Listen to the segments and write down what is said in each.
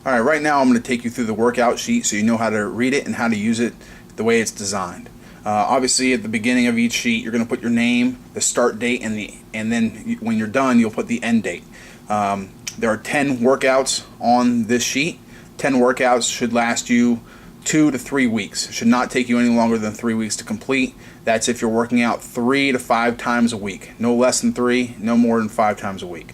Alright, right now I'm going to take you through the workout sheet so you know how to read it and how to use it the way it's designed. Obviously at the beginning of each sheet you're going to put your name, the start date, and then when you're done you'll put the end date. There are 10 workouts on this sheet. 10 workouts should last you 2 to 3 weeks. It should not take you any longer than 3 weeks to complete. That's if you're working out 3 to 5 times a week. No less than 3, no more than 5 times a week.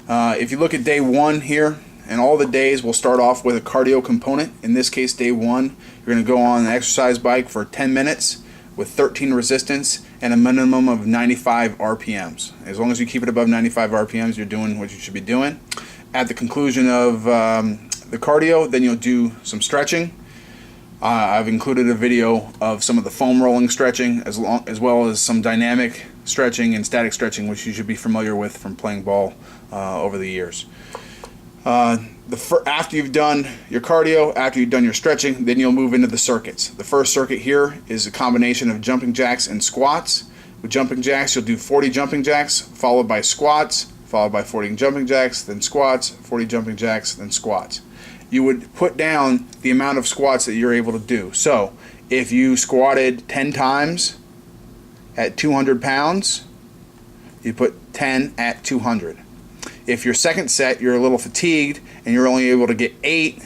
If you look at day 1 here, and all the days will start off with a cardio component. In this case, day 1, you're going to go on an exercise bike for 10 minutes with 13 resistance and a minimum of 95 RPMs. As long as you keep it above 95 RPMs, you're doing what you should be doing. At the conclusion of the cardio, then you'll do some stretching. I've included a video of some of the foam rolling stretching as well as some dynamic stretching and static stretching, which you should be familiar with from playing ball over the years. After you've done your cardio, after you've done your stretching, then you'll move into the circuits. The first circuit here is a combination of jumping jacks and squats. With jumping jacks, you'll do 40 jumping jacks, followed by squats, followed by 40 jumping jacks, then squats, 40 jumping jacks, then squats. You would put down the amount of squats that you're able to do. So, if you squatted 10 times at 200 pounds, you put 10 at 200. If your second set you're a little fatigued and you're only able to get 8,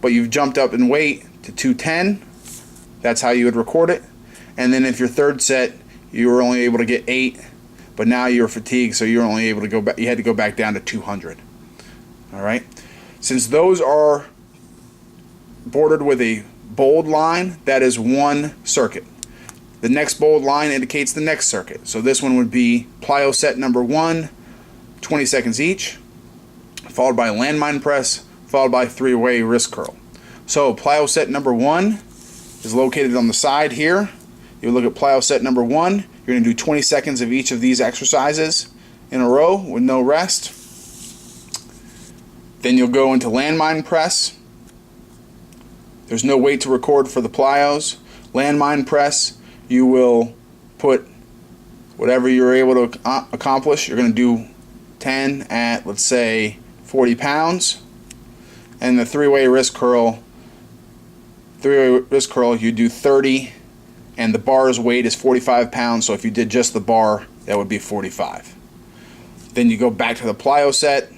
but you've jumped up in weight to 210, that's how you would record it. And then if your third set you were only able to get 8, but now you're fatigued, so you're only able to go back, you had to go back down to 200. All right. Since those are bordered with a bold line, that is one circuit. The next bold line indicates the next circuit. So this one would be plyo set number 1. 20 seconds each, followed by a landmine press, followed by 3-way wrist curl. So plyo set number 1 is located on the side here. You look at plyo set number 1, you're going to do 20 seconds of each of these exercises in a row with no rest. Then you'll go into landmine press. There's no weight to record for the plyos. Landmine press, you will put whatever you're able to accomplish. You're going to do 10 at, let's say, 40 pounds. And the 3-way wrist curl, you do 30, and the bar's weight is 45 pounds, so if you did just the bar, that would be 45. Then you go back to the plyo set,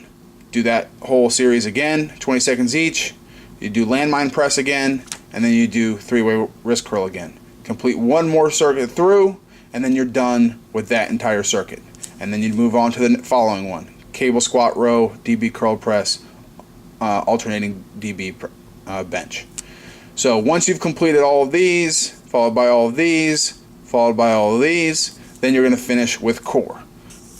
do that whole series again, 20 seconds each. You do landmine press again, and then you do 3-way wrist curl again. Complete one more circuit through, and then you're done with that entire circuit. And then you'd move on to the following one: cable squat row, DB curl press, alternating DB bench. So once you've completed all of these, followed by all of these, followed by all of these, then you're going to finish with core.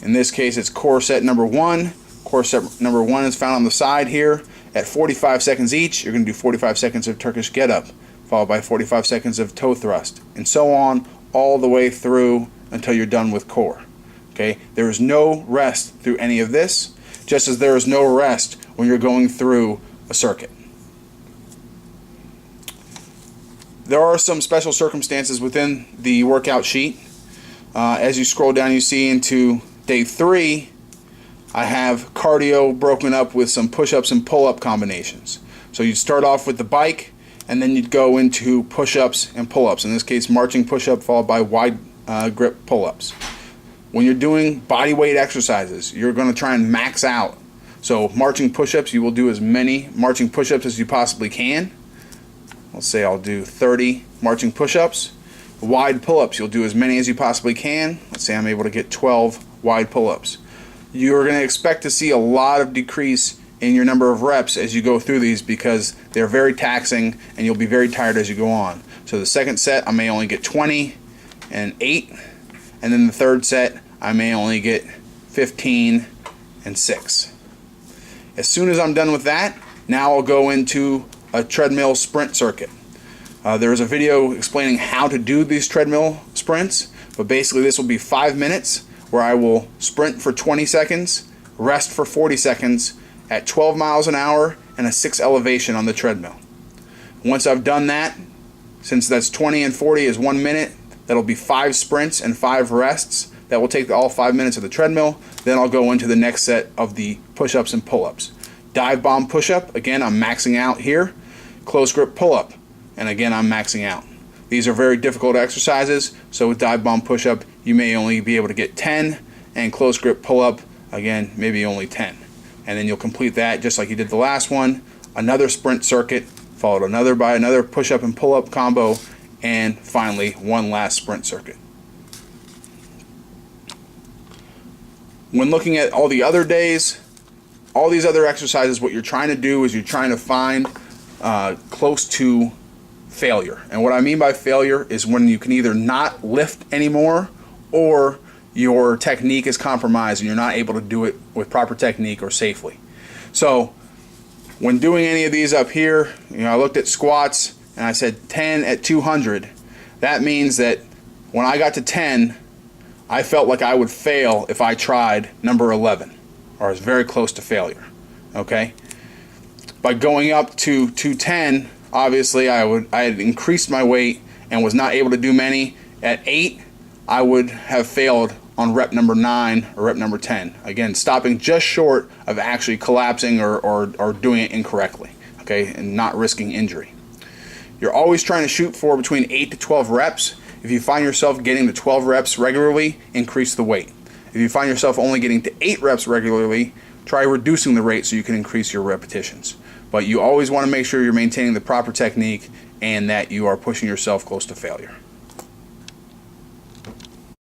In this case, it's core set number 1. Core set number 1 is found on the side here. At 45 seconds each, you're going to do 45 seconds of Turkish get-up, followed by 45 seconds of toe thrust, and so on all the way through until you're done with core. Okay? There is no rest through any of this, just as there is no rest when you're going through a circuit. There are some special circumstances within the workout sheet. As you scroll down, you see into day 3, I have cardio broken up with some push-ups and pull-up combinations. So you'd start off with the bike, and then you'd go into push-ups and pull-ups. In this case, marching push-up followed by wide grip pull-ups. When you're doing body weight exercises, you're going to try and max out. So marching push-ups, you will do as many marching push-ups as you possibly can. Let's say I'll do 30 marching push-ups. Wide pull-ups, you'll do as many as you possibly can. Let's say I'm able to get 12 wide pull-ups. You're going to expect to see a lot of decrease in your number of reps as you go through these because they're very taxing and you'll be very tired as you go on. So the second set, I may only get 20 and 8. And then the third set, I may only get 15 and 6. As soon as I'm done with that, now I'll go into a treadmill sprint circuit. There is a video explaining how to do these treadmill sprints, but basically this will be 5 minutes where I will sprint for 20 seconds, rest for 40 seconds at 12 miles an hour and a 6 elevation on the treadmill. Once I've done that, since that's 20 and 40 is 1 minute, that'll be 5 sprints and 5 rests. That will take all 5 minutes of the treadmill. Then I'll go into the next set of the push-ups and pull-ups. Dive bomb push-up, again, I'm maxing out here. Close grip pull-up, and again, I'm maxing out. These are very difficult exercises, so with dive bomb push-up, you may only be able to get 10, and close grip pull-up, again, maybe only 10. And then you'll complete that just like you did the last one. Another sprint circuit, followed another by another push-up and pull-up combo, and finally, one last sprint circuit. When looking at all the other days, all these other exercises, what you're trying to do is you're trying to find close to failure. And what I mean by failure is when you can either not lift anymore or your technique is compromised and you're not able to do it with proper technique or safely. So when doing any of these up here, I looked at squats and I said 10 at 200. That means that when I got to 10, I felt like I would fail if I tried number 11, or I was very close to failure. Okay? By going up to 210, obviously I had increased my weight and was not able to do many. At 8, I would have failed on rep number 9 or rep number 10. Again, stopping just short of actually collapsing or doing it incorrectly, okay, and not risking injury. You're always trying to shoot for between 8 to 12 reps. If you find yourself getting to 12 reps regularly, increase the weight. If you find yourself only getting to 8 reps regularly, try reducing the rate so you can increase your repetitions. But you always want to make sure you're maintaining the proper technique and that you are pushing yourself close to failure.